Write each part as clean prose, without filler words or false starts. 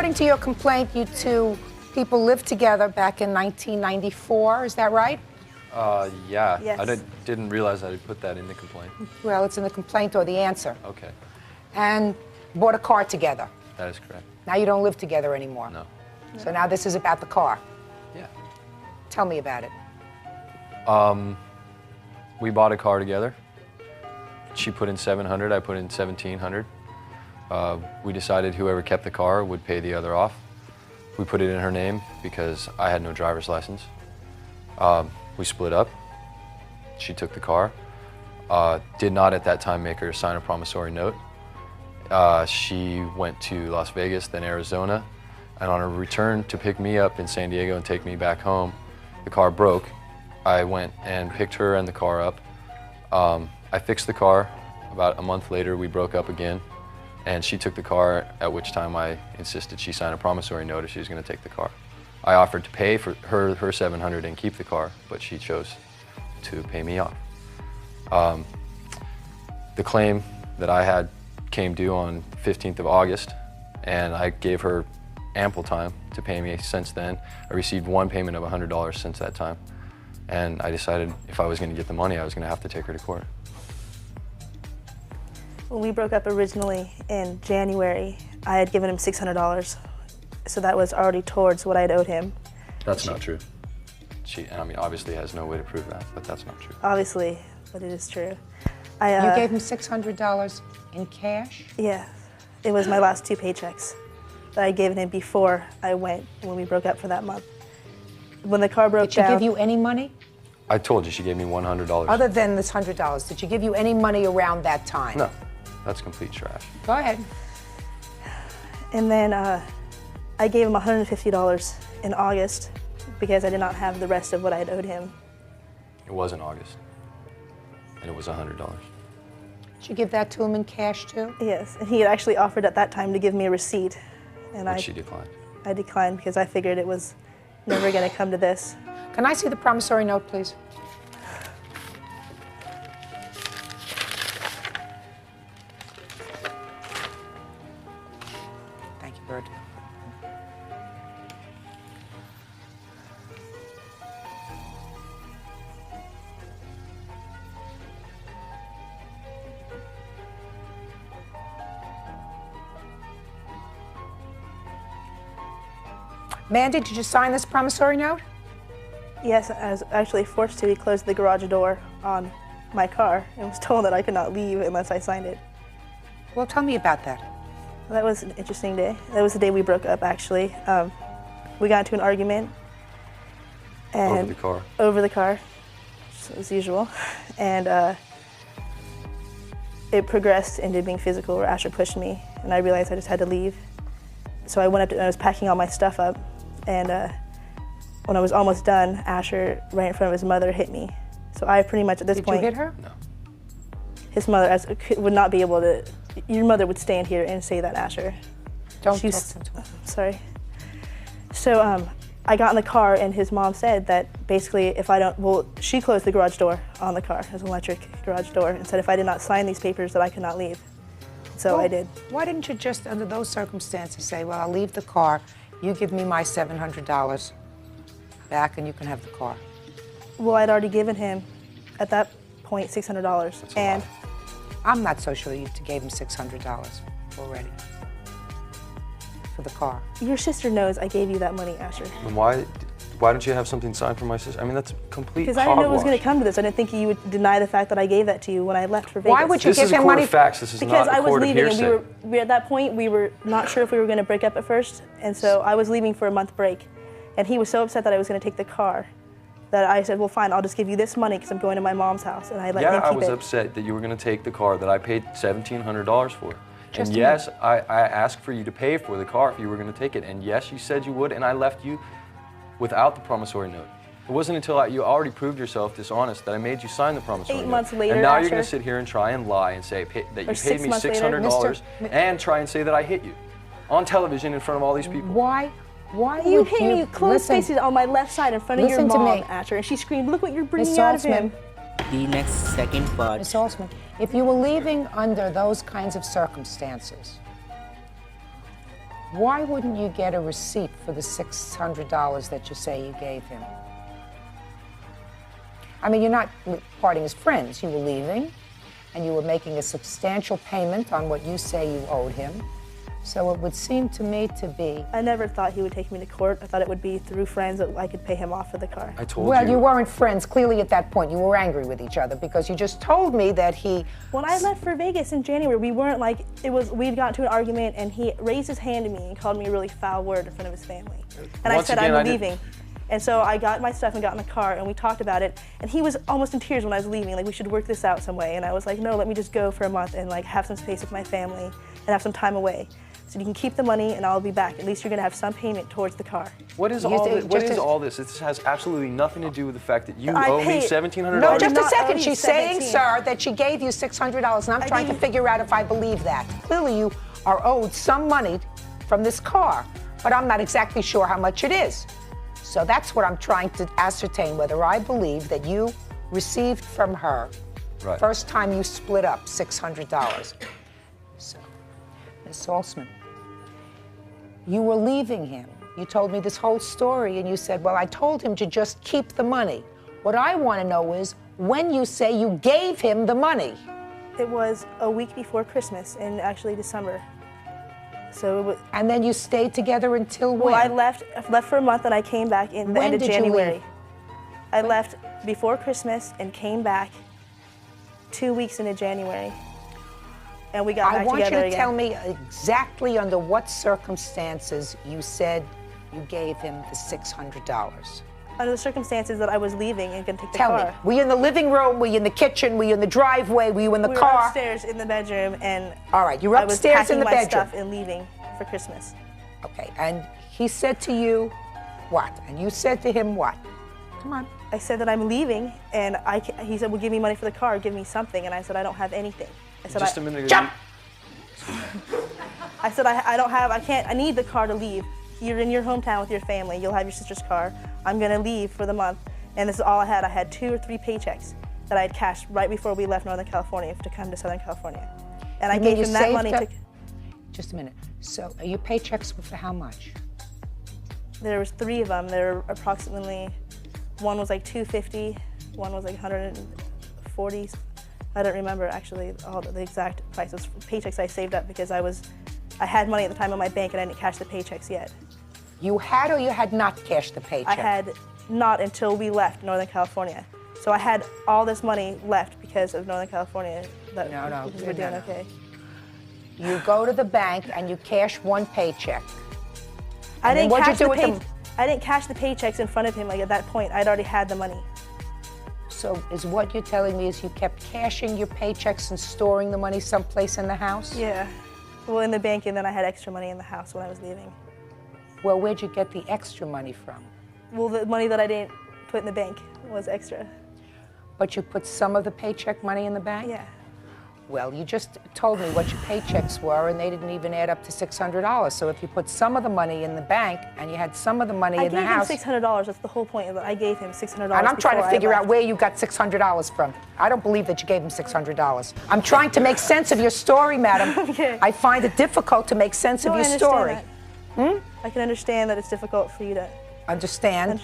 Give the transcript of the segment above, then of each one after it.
according to your complaint, you two people lived together back in 1994. Is that right? Yeah. Yes. I didn't realize I'd put that in the complaint. Well, it's in the complaint or the answer. Okay. And bought a car together. That is correct. Now you don't live together anymore. No. So now this is about the car. Yeah. Tell me about it. We bought a car together. She put in $700, I put in $1,700. We decided whoever kept the car would pay the other off. We put it in her name because I had no driver's license. We split up. She took the car. Did not at that time make her sign a promissory note. She went to Las Vegas, then Arizona, and on her return to pick me up in San Diego and take me back home, the car broke. I went and picked her and the car up. I fixed the car. About a month later, we broke up again, and she took the car, at which time I insisted she sign a promissory note if she was going to take the car. I offered to pay for her $700 and keep the car, but she chose to pay me off. The claim that I had came due on 15th of August, and I gave her ample time to pay me since then. I received one payment of $100 since that time, and I decided if I was going to get the money, I was going to have to take her to court. When we broke up originally in January, I had given him $600, so that was already towards what I had owed him. That's not true. She, I mean, obviously has no way to prove that, but that's not true. Obviously, but it is true. You gave him $600 in cash? Yeah, it was my last 2 paychecks that I had given him before I went when we broke up for that month. When the car broke down. Did she give you any money? I told you she gave me $100. Other than this $100, did she give you any money around that time? No, that's complete trash. Go ahead. And then I gave him $150 in August because I did not have the rest of what I had owed him. It was in August, and it was $100. Did you give that to him in cash too? Yes, and he had actually offered at that time to give me a receipt. And Which she declined. I declined because I figured it was never going to come to this. Can I see the promissory note, please? Thank you, Bird. Mandi, did you sign this promissory note? Yes, I was actually forced to. He closed the garage door on my car and was told that I could not leave unless I signed it. Well, tell me about that. That was an interesting day. That was the day we broke up, actually. We got into an argument. And over the car? Over the car, as usual. And it progressed into being physical where Asher pushed me, and I realized I just had to leave. So I went up and I was packing all my stuff up, and when I was almost done, Asher, right in front of his mother, hit me. So I pretty much, at this point— Did you hit her? No. His mother would not be able to— your mother would stand here and say that, Asher. Don't talk to him. Sorry. So I got in the car, and his mom said that basically if I don't— well, she closed the garage door on the car, it was an electric garage door, and said if I did not sign these papers that I could not leave. So well, I did. Why didn't you just, under those circumstances, say, well, I'll leave the car, you give me my $700 back, and you can have the car? Well, I'd already given him, at that point, $600. That's a lot. I'm not so sure you gave him $600 already for the car. Your sister knows I gave you that money, Asher. And why don't you have something signed for my sister? I mean, that's complete Because I didn't know it was going to hogwash. come to this. I didn't think you would deny the fact that I gave that to you when I left for Vegas. Why would you This give is a him court money? of facts. This is Because not a I was court of leaving, and hearsay. at that point, we were not sure if we were going to break up at first, and so I was leaving for a month break. And he was so upset that I was going to take the car that I said, well, fine, I'll just give you this money because I'm going to my mom's house, and I let him keep it. Yeah, I was upset that you were going to take the car that I paid $1,700 for. Just And yes, I asked for you to pay for the car if you were going to take it, and yes, you said you would, and I left you without the promissory note. It wasn't until you already proved yourself dishonest that I made you sign the promissory note. 8 months later, and now you're Asher, going to sit here and try and lie and say that you Or paid 6 me months later, $600 Mr. and try and say that I hit you on television in front of all these people. Why You would hit me close listen, spaces on my left side in front of your listen to mom, me. Asher, and she screamed, look what you're bringing Miss out of him. Saltzman. The next second part. Miss Saltzman, if you were leaving under those kinds of circumstances, Why wouldn't you get a receipt for the $600 that you say you gave him? I mean, you're not parting as friends. You were leaving, and you were making a substantial payment on what you say you owed him. So it would seem to me to be... I never thought he would take me to court. I thought it would be through friends that I could pay him off for the car. I told you. Well, you weren't friends. Clearly at that point, you were angry with each other because you just told me that he... When I left for Vegas in January, we weren't like, we'd gotten to an argument and he raised his hand to me and called me a really foul word in front of his family. And I said, I'm leaving. And so I got my stuff and got in the car and we talked about it. And he was almost in tears when I was leaving, like we should work this out some way. And I was like, no, let me just go for a month and like have some space with my family and have some time away. So you can keep the money and I'll be back. At least you're gonna have some payment towards the car. What is all this? What is all this? This has absolutely nothing to do with the fact that you owe me $1,700. No, just a not second. owe you She's saying, $17. sir, that she gave you $600, and I'm trying to figure out if I believe that. Clearly, you are owed some money from this car, but I'm not exactly sure how much it is. So that's what I'm trying to ascertain, whether I believe that you received from her, first time you split up, $600. So, Ms. Saltzman, you were leaving him. You told me this whole story, and you said, well, I told him to just keep the money. What I want to know is when you say you gave him the money. It was a week before Christmas, in actually December. So it was, and then you stayed together until when? Well, I left for a month and I came back in the end of January. Leave? I left before Christmas and came back 2 weeks into January. And we got back together again. I want you to tell me exactly under what circumstances you said you gave him the $600. Under the circumstances that I was leaving and going to take the car. Tell me, were you in the living room, were you in the kitchen, were you in the driveway, were you in the car? We were upstairs in the bedroom and all right, you were upstairs in the bedroom. I was packing my stuff and leaving for Christmas. Okay, and he said to you what? And you said to him what? Come on. I said that I'm leaving, and he said, well, give me money for the car, give me something. And I said, I don't have anything. I said, just a minute ago. Jump! I said, I need the car to leave. You're in your hometown with your family. You'll have your sister's car. I'm going to leave for the month. And this is all I had. I had 2 or 3 paychecks that I had cashed right before we left Northern California to come to Southern California. And I gave him that money to... Just a minute. So your paychecks were for how much? There was 3 of them. There were approximately, one was like $250, one was like $140. I don't remember actually all the exact prices. Paychecks I saved up because I had money at the time in my bank and I didn't cash the paychecks yet. You had or you had not cashed the paycheck? I had not until we left Northern California. So I had all this money left because of Northern California. No. We're doing okay. You go to the bank and you cash one paycheck. I didn't cash the paychecks in front of him. Like at that point, I'd already had the money. So is what you're telling me is you kept cashing your paychecks and storing the money someplace in the house? Yeah. Well, in the bank, and then I had extra money in the house when I was leaving. Well, where'd you get the extra money from? Well, the money that I didn't put in the bank was extra. But you put some of the paycheck money in the bank? Yeah. Well, you just told me what your paychecks were, and they didn't even add up to $600. So if you put some of the money in the bank and you had some of the money in the house... I gave him $600. That's the whole point. I gave him $600. And I'm trying to figure out where you got $600 from. I don't believe that you gave him $600. I'm trying to make sense of your story, madam. Okay. I find it difficult to make sense of your story. I can understand that it's difficult for you to... Understand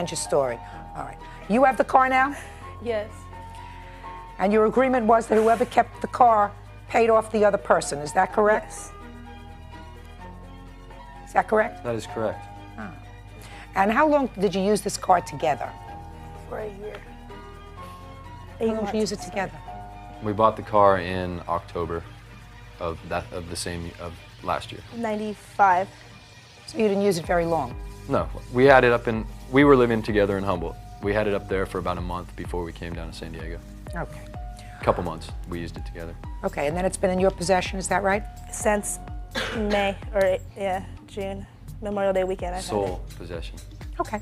your story. All right. You have the car now? Yes. And your agreement was that whoever kept the car paid off the other person. Is that correct? Yes. Is that correct? That is correct. Oh. And how long did you use this car together? For a year. How long did you use it together? We bought the car in October of last year. 95. So you didn't use it very long? No, we had it we were living together in Humboldt. We had it up there for about a month before we came down to San Diego. Okay. A couple months, we used it together. Okay, and then it's been in your possession, is that right? Since May, or June, Memorial Day weekend. Sole possession. Okay.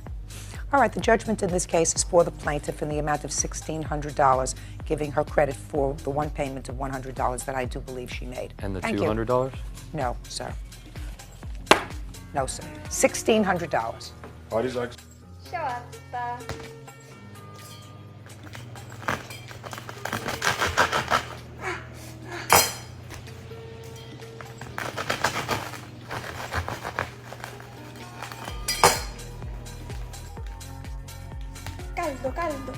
All right, the judgment in this case is for the plaintiff in the amount of $1,600, giving her credit for the one payment of $100 that I do believe she made. And the Thank $200? You. No, sir. No, sir. $1,600. Party's like... Show up. caldo, caldo.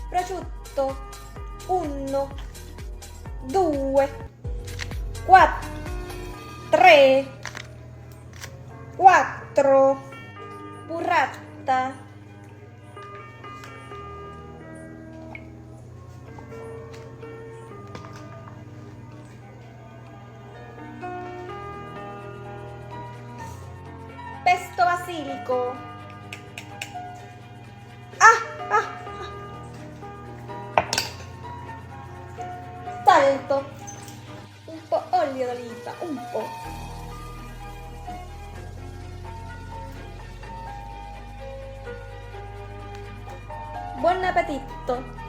Prosciutto, 1, 2, 4, 3, 4, burrata, pesto basilico, salto, un po' olio d'oliva, un po'. Buon appetito!